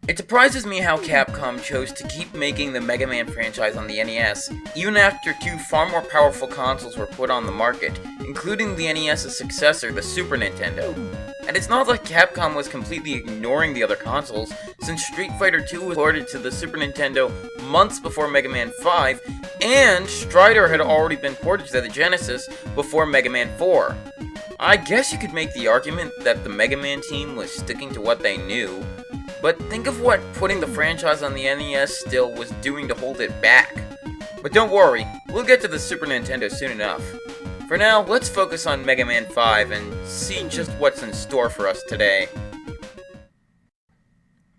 It surprises me how Capcom chose to keep making the Mega Man franchise on the NES, even after two far more powerful consoles were put on the market, including the NES's successor, the Super Nintendo. And it's not like Capcom was completely ignoring the other consoles, since Street Fighter II was ported to the Super Nintendo months before Mega Man 5, and Strider had already been ported to the Genesis before Mega Man 4. I guess you could make the argument that the Mega Man team was sticking to what they knew, but think of what putting the franchise on the NES still was doing to hold it back. But don't worry, we'll get to the Super Nintendo soon enough. For now, let's focus on Mega Man 5 and see just what's in store for us today.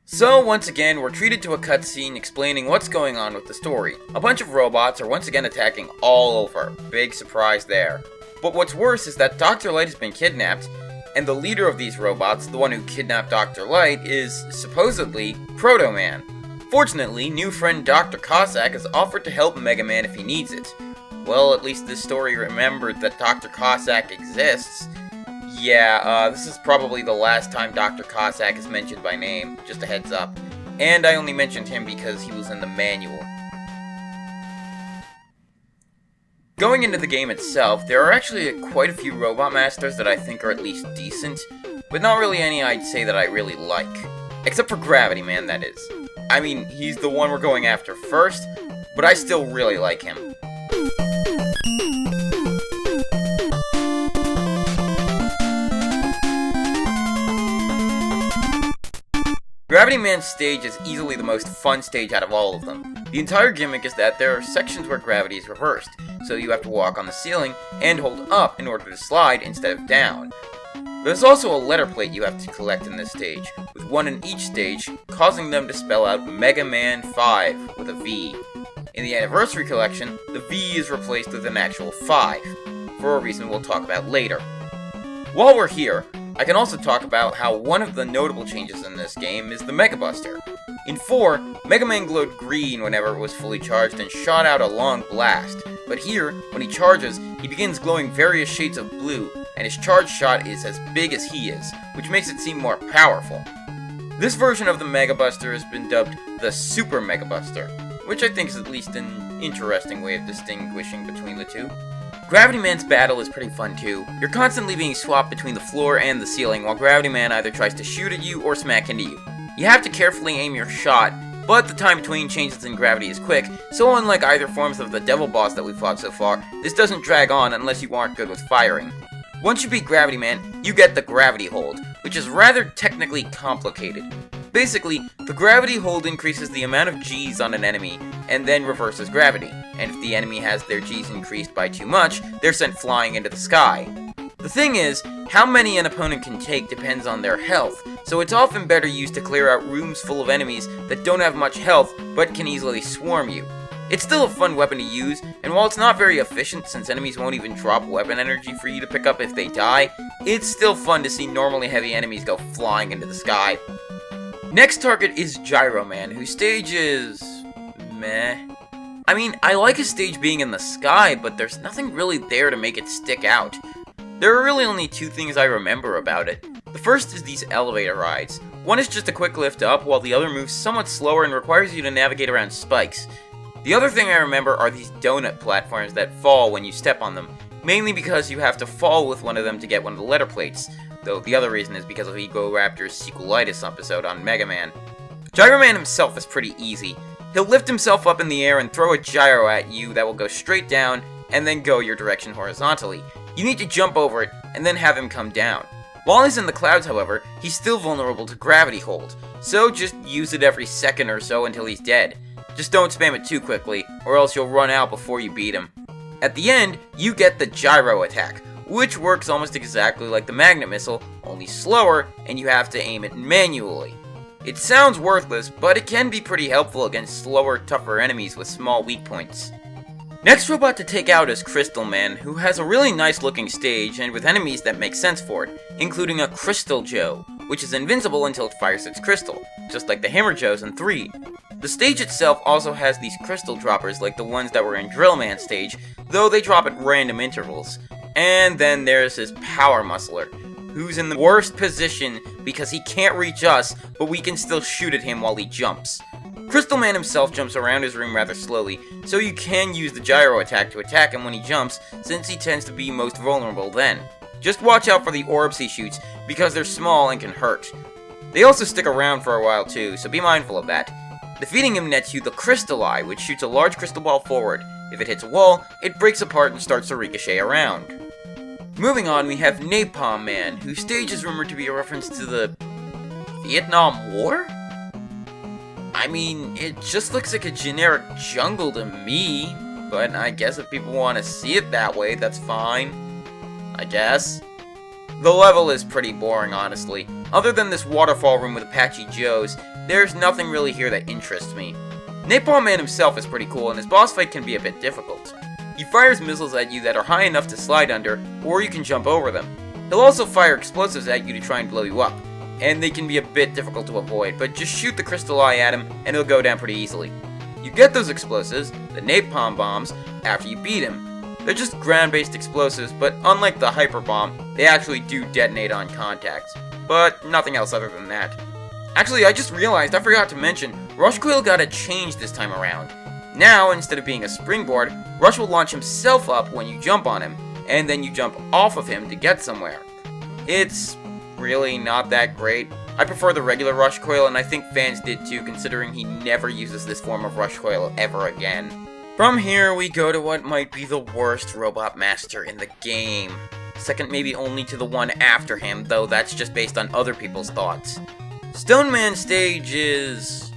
So, once again, we're treated to a cutscene explaining what's going on with the story. A bunch of robots are once again attacking all over. Big surprise there. But what's worse is that Dr. Light has been kidnapped, and the leader of these robots, the one who kidnapped Dr. Light, is supposedly Proto Man. Fortunately, new friend Dr. Cossack has offered to help Mega Man if he needs it. Well, at least this story remembered that Dr. Cossack exists. Yeah, this is probably the last time Dr. Cossack is mentioned by name, just a heads up. And I only mentioned him because he was in the manual. Going into the game itself, there are actually quite a few Robot Masters that I think are at least decent, but not really any I'd say that I really like. Except for Gravity Man, that is. I mean, he's the one we're going after first, but I still really like him. Gravity Man's stage is easily the most fun stage out of all of them. The entire gimmick is that there are sections where gravity is reversed, so you have to walk on the ceiling and hold up in order to slide instead of down. There's also a letter plate you have to collect in this stage, with one in each stage, causing them to spell out Mega Man 5 with a V. In the Anniversary Collection, the V is replaced with an actual 5, for a reason we'll talk about later. While we're here, I can also talk about how one of the notable changes in this game is the Mega Buster. In 4, Mega Man glowed green whenever it was fully charged and shot out a long blast, but here, when he charges, he begins glowing various shades of blue, and his charge shot is as big as he is, which makes it seem more powerful. This version of the Mega Buster has been dubbed the Super Mega Buster, which I think is at least an interesting way of distinguishing between the two. Gravity Man's battle is pretty fun too. You're constantly being swapped between the floor and the ceiling while Gravity Man either tries to shoot at you or smack into you. You have to carefully aim your shot, but the time between changes in gravity is quick, so unlike either forms of the Devil Boss that we've fought so far, this doesn't drag on unless you aren't good with firing. Once you beat Gravity Man, you get the Gravity Hold, which is rather technically complicated. Basically, the Gravity Hold increases the amount of G's on an enemy, and then reverses gravity, and if the enemy has their G's increased by too much, they're sent flying into the sky. The thing is, how many an opponent can take depends on their health, so it's often better used to clear out rooms full of enemies that don't have much health, but can easily swarm you. It's still a fun weapon to use, and while it's not very efficient since enemies won't even drop weapon energy for you to pick up if they die, it's still fun to see normally heavy enemies go flying into the sky. Next target is Gyro Man, whose stage is meh. I mean, I like his stage being in the sky, but there's nothing really there to make it stick out. There are really only two things I remember about it. The first is these elevator rides. One is just a quick lift up, while the other moves somewhat slower and requires you to navigate around spikes. The other thing I remember are these donut platforms that fall when you step on them, mainly because you have to fall with one of them to get one of the letter plates, though the other reason is because of Ego Raptor's sequelitis episode on Mega Man. Gyro Man himself is pretty easy. He'll lift himself up in the air and throw a gyro at you that will go straight down and then go your direction horizontally. You need to jump over it and then have him come down. While he's in the clouds, however, he's still vulnerable to Gravity Hold, so just use it every second or so until he's dead. Just don't spam it too quickly, or else you'll run out before you beat him. At the end, you get the Gyro Attack, which works almost exactly like the Magnet Missile, only slower, and you have to aim it manually. It sounds worthless, but it can be pretty helpful against slower, tougher enemies with small weak points. Next robot to take out is Crystal Man, who has a really nice looking stage and with enemies that make sense for it, including a Crystal Joe, which is invincible until it fires its crystal, just like the Hammer Joes in 3. The stage itself also has these crystal droppers like the ones that were in Drill Man's stage, though they drop at random intervals. And then there's his Power Muscler. who's in the worst position because he can't reach us, but we can still shoot at him while he jumps. Crystal Man himself jumps around his room rather slowly, so you can use the gyro attack to attack him when he jumps, since he tends to be most vulnerable then. Just watch out for the orbs he shoots, because they're small and can hurt. They also stick around for a while too, so be mindful of that. Defeating him nets you the Crystal Eye, which shoots a large crystal ball forward. If it hits a wall, it breaks apart and starts to ricochet around. Moving on, we have Napalm Man, whose stage is rumored to be a reference to the Vietnam War? I mean, it just looks like a generic jungle to me, but I guess if people want to see it that way, that's fine. I guess. The level is pretty boring, honestly. Other than this waterfall room with Apache Joes, there's nothing really here that interests me. Napalm Man himself is pretty cool, and his boss fight can be a bit difficult. He fires missiles at you that are high enough to slide under, or you can jump over them. He'll also fire explosives at you to try and blow you up, and they can be a bit difficult to avoid, but just shoot the Crystal Eye at him, and he'll go down pretty easily. You get those explosives, the Napalm Bombs, after you beat him. They're just ground-based explosives, but unlike the Hyper Bomb, they actually do detonate on contacts. But nothing else other than that. Actually, I just realized I forgot to mention, Rush Coil got a change this time around. Now, instead of being a springboard, Rush will launch himself up when you jump on him, and then you jump off of him to get somewhere. It's really not that great. I prefer the regular Rush Coil, and I think fans did too, considering he never uses this form of Rush Coil ever again. From here, we go to what might be the worst Robot Master in the game. Second maybe only to the one after him, though that's just based on other people's thoughts. Stone Man stage is...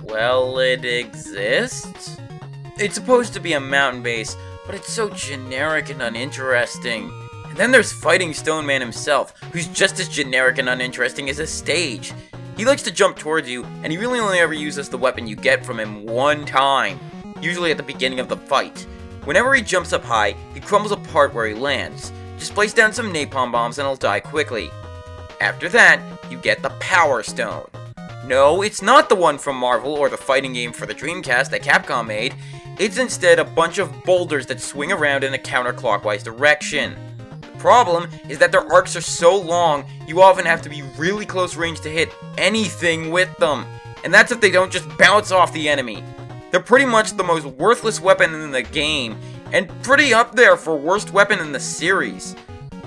well, it exists? It's supposed to be a mountain base, but it's so generic and uninteresting. And then there's Fighting Stone Man himself, who's just as generic and uninteresting as his stage. He likes to jump towards you, and he really only ever uses the weapon you get from him one time, usually at the beginning of the fight. Whenever he jumps up high, he crumbles apart where he lands. Just place down some napalm bombs and he'll die quickly. After that, you get the Power Stone. No, it's not the one from Marvel or the fighting game for the Dreamcast that Capcom made. It's instead a bunch of boulders that swing around in a counterclockwise direction. The problem is that their arcs are so long, you often have to be really close range to hit anything with them. And that's if they don't just bounce off the enemy. They're pretty much the most worthless weapon in the game, and pretty up there for worst weapon in the series.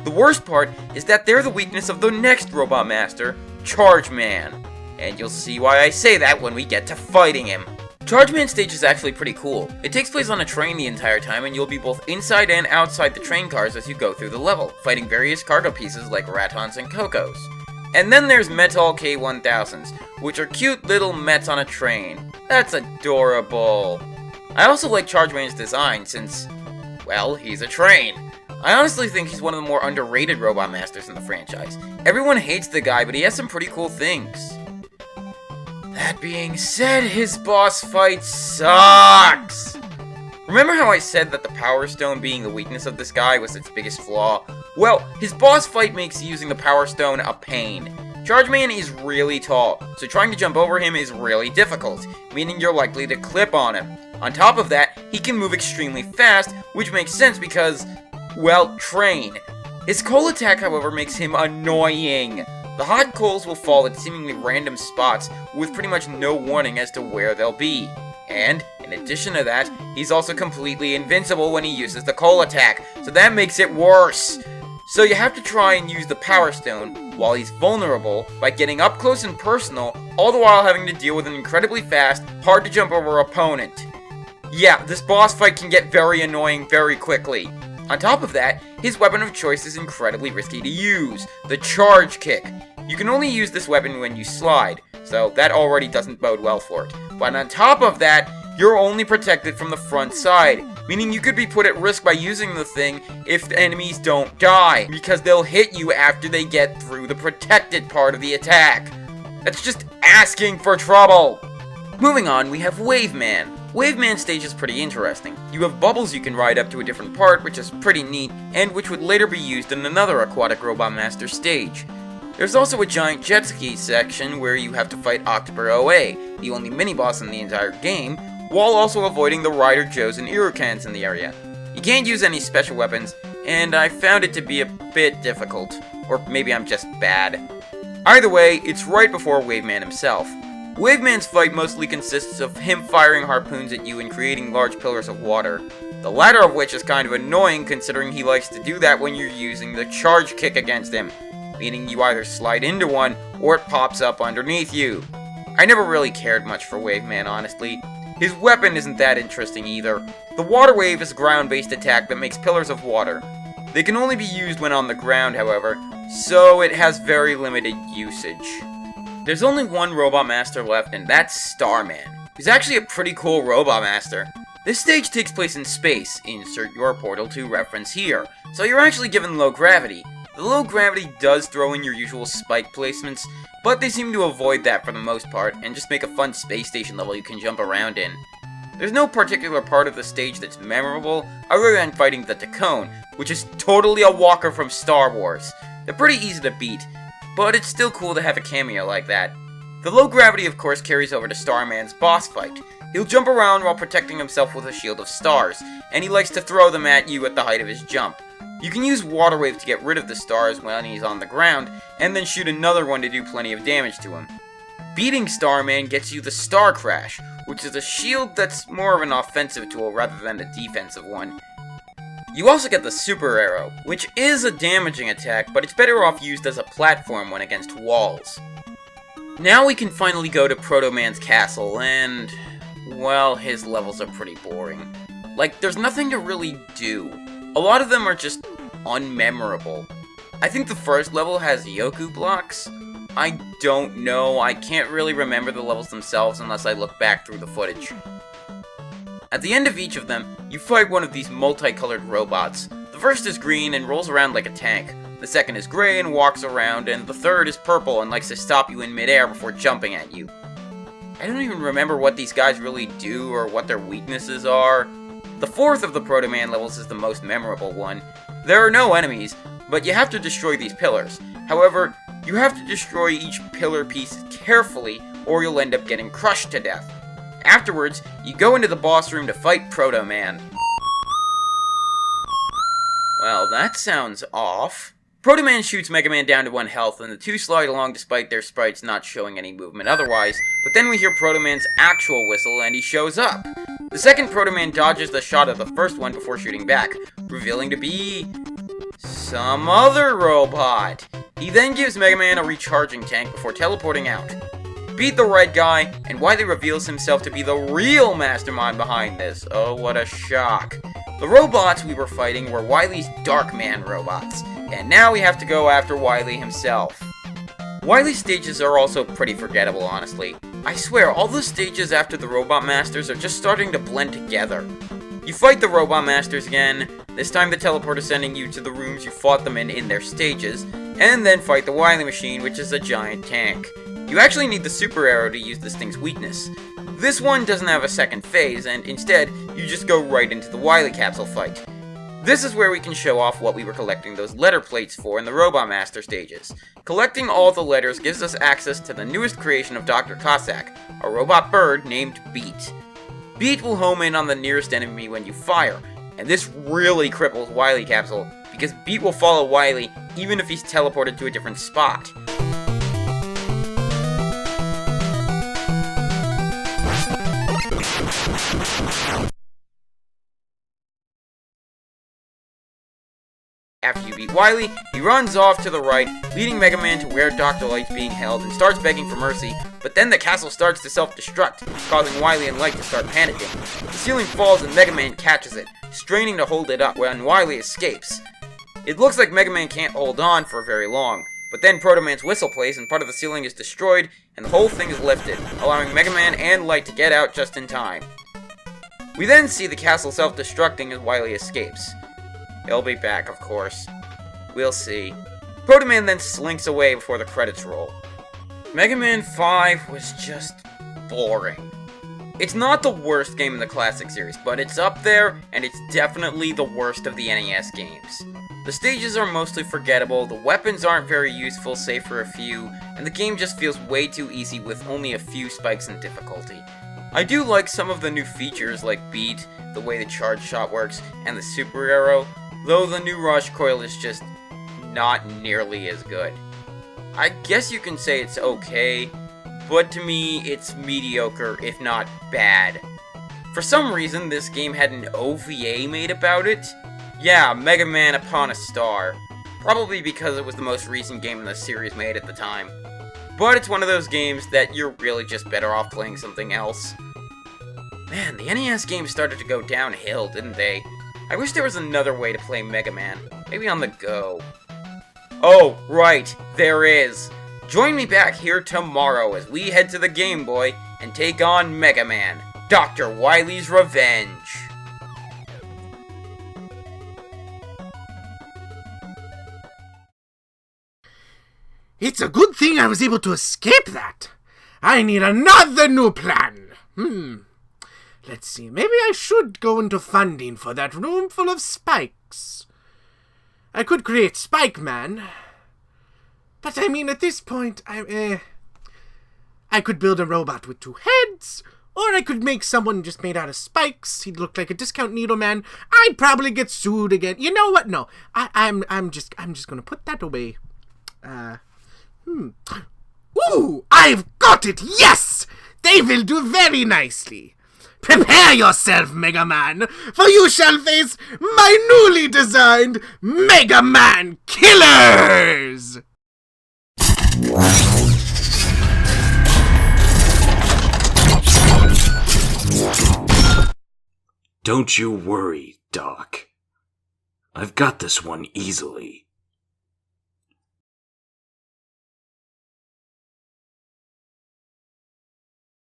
The worst part is that they're the weakness of the next Robot Master, Charge Man. And you'll see why I say that when we get to fighting him. Charge Man stage is actually pretty cool. It takes place on a train the entire time, and you'll be both inside and outside the train cars as you go through the level, fighting various cargo pieces like Ratons and Cocos. And then there's Metal K-1000s, which are cute little Mets on a train. That's adorable. I also like Charge Man's design since, well, he's a train. I honestly think he's one of the more underrated Robot Masters in the franchise. Everyone hates the guy, but he has some pretty cool things. That being said, his boss fight sucks! Remember how I said that the Power Stone being the weakness of this guy was its biggest flaw? Well, his boss fight makes using the Power Stone a pain. Charge Man is really tall, so trying to jump over him is really difficult, meaning you're likely to clip on him. On top of that, he can move extremely fast, which makes sense because, well, train. His coal attack, however, makes him annoying. The hot coals will fall at seemingly random spots with pretty much no warning as to where they'll be. And, in addition to that, he's also completely invincible when he uses the coal attack, so that makes it worse. So you have to try and use the Power Stone while he's vulnerable by getting up close and personal, all the while having to deal with an incredibly fast, hard to jump over opponent. Yeah, this boss fight can get very annoying very quickly. On top of that, his weapon of choice is incredibly risky to use, the Charge Kick. You can only use this weapon when you slide, so that already doesn't bode well for it. But on top of that, you're only protected from the front side, meaning you could be put at risk by using the thing if the enemies don't die, because they'll hit you after they get through the protected part of the attack. That's just asking for trouble! Moving on, we have Wave Man. Wave Man stage is pretty interesting. You have bubbles you can ride up to a different part, which is pretty neat, and which would later be used in another Aquatic Robot Master stage. There's also a giant jet ski section where you have to fight October OA, the only mini-boss in the entire game, while also avoiding the Rider Joes and Irukans in the area. You can't use any special weapons, and I found it to be a bit difficult. Or maybe I'm just bad. Either way, it's right before Waveman himself. Waveman's fight mostly consists of him firing harpoons at you and creating large pillars of water. The latter of which is kind of annoying considering he likes to do that when you're using the charge kick against him, meaning you either slide into one or it pops up underneath you. I never really cared much for Waveman, honestly. His weapon isn't that interesting either. The Water Wave is a ground-based attack that makes pillars of water. They can only be used when on the ground, however, so it has very limited usage. There's only one Robot Master left, and that's Starman, who's actually a pretty cool Robot Master. This stage takes place in space, insert your Portal 2 reference here, so you're actually given low gravity. The low gravity does throw in your usual spike placements, but they seem to avoid that for the most part, and just make a fun space station level you can jump around in. There's no particular part of the stage that's memorable, other than fighting the Tacone, which is totally a walker from Star Wars. They're pretty easy to beat, but it's still cool to have a cameo like that. The low gravity of course carries over to Starman's boss fight. He'll jump around while protecting himself with a shield of stars, and he likes to throw them at you at the height of his jump. You can use Water Wave to get rid of the stars when he's on the ground, and then shoot another one to do plenty of damage to him. Beating Starman gets you the Star Crash, which is a shield that's more of an offensive tool rather than a defensive one. You also get the Super Arrow, which is a damaging attack, but it's better off used as a platform when against walls. Now we can finally go to Proto Man's castle, and well, his levels are pretty boring. Like, there's nothing to really do. A lot of them are just unmemorable. I think the first level has Yoku blocks. I don't know, I can't really remember the levels themselves unless I look back through the footage. At the end of each of them, you fight one of these multicolored robots. The first is green and rolls around like a tank. The second is gray and walks around, and the third is purple and likes to stop you in midair before jumping at you. I don't even remember what these guys really do or what their weaknesses are. The fourth of the Proto Man levels is the most memorable one. There are no enemies, but you have to destroy these pillars. However, you have to destroy each pillar piece carefully or you'll end up getting crushed to death. Afterwards, you go into the boss room to fight Proto Man. Well, that sounds off. Proto Man shoots Mega Man down to 1 health, and the two slide along despite their sprites not showing any movement otherwise, but then we hear Proto Man's actual whistle and he shows up. The second Proto Man dodges the shot of the first one before shooting back, revealing to be some other robot. He then gives Mega Man a recharging tank before teleporting out. Beat the red guy, and Wily reveals himself to be the real mastermind behind this. Oh, what a shock. The robots we were fighting were Wily's Darkman robots, and now we have to go after Wily himself. Wily's stages are also pretty forgettable, honestly. I swear, all the stages after the Robot Masters are just starting to blend together. You fight the Robot Masters again, this time the teleporter sending you to the rooms you fought them in their stages, and then fight the Wily machine, which is a giant tank. You actually need the Super Arrow to use this thing's weakness. This one doesn't have a second phase, and instead, you just go right into the Wily capsule fight. This is where we can show off what we were collecting those letter plates for in the Robot Master stages. Collecting all the letters gives us access to the newest creation of Dr. Cossack, a robot bird named Beat. Beat will home in on the nearest enemy when you fire, and this really cripples Wily Capsule, because Beat will follow Wily even if he's teleported to a different spot. After you beat Wily, he runs off to the right, leading Mega Man to where Dr. Light's being held and starts begging for mercy, but then the castle starts to self-destruct, causing Wily and Light to start panicking. The ceiling falls and Mega Man catches it, straining to hold it up when Wily escapes. It looks like Mega Man can't hold on for very long, but then Proto Man's whistle plays and part of the ceiling is destroyed, and the whole thing is lifted, allowing Mega Man and Light to get out just in time. We then see the castle self-destructing as Wily escapes. He'll be back, of course. We'll see. Proto Man then slinks away before the credits roll. Mega Man 5 was just boring. It's not the worst game in the classic series, but it's up there, and it's definitely the worst of the NES games. The stages are mostly forgettable, the weapons aren't very useful save for a few, and the game just feels way too easy with only a few spikes in difficulty. I do like some of the new features like Beat, the way the charge shot works, and the Super Arrow. though the new Rush Coil is just not nearly as good. I guess you can say it's okay, but to me, it's mediocre, if not bad. For some reason, this game had an OVA made about it. Yeah, Mega Man Upon a Star. Probably because it was the most recent game in the series made at the time. But it's one of those games that you're really just better off playing something else. Man, the NES games started to go downhill, didn't they? I wish there was another way to play Mega Man. Maybe on the go. Oh, right, there is. Join me back here tomorrow as we head to the Game Boy and take on Mega Man, Dr. Wily's Revenge. It's a good thing I was able to escape that. I need another new plan. Let's see, maybe I should go into funding for that room full of spikes. I could create Spike Man. But I mean, at this point, I could build a robot with 2 heads, or I could make someone just made out of spikes. He'd look like a discount needle man. I'd probably get sued again. You know what? No, I'm just gonna put that away. Ooh, I've got it! Yes! They will do very nicely. Prepare yourself, Mega Man, for you shall face my newly designed Mega Man Killers! Don't you worry, Doc. I've got this one easily.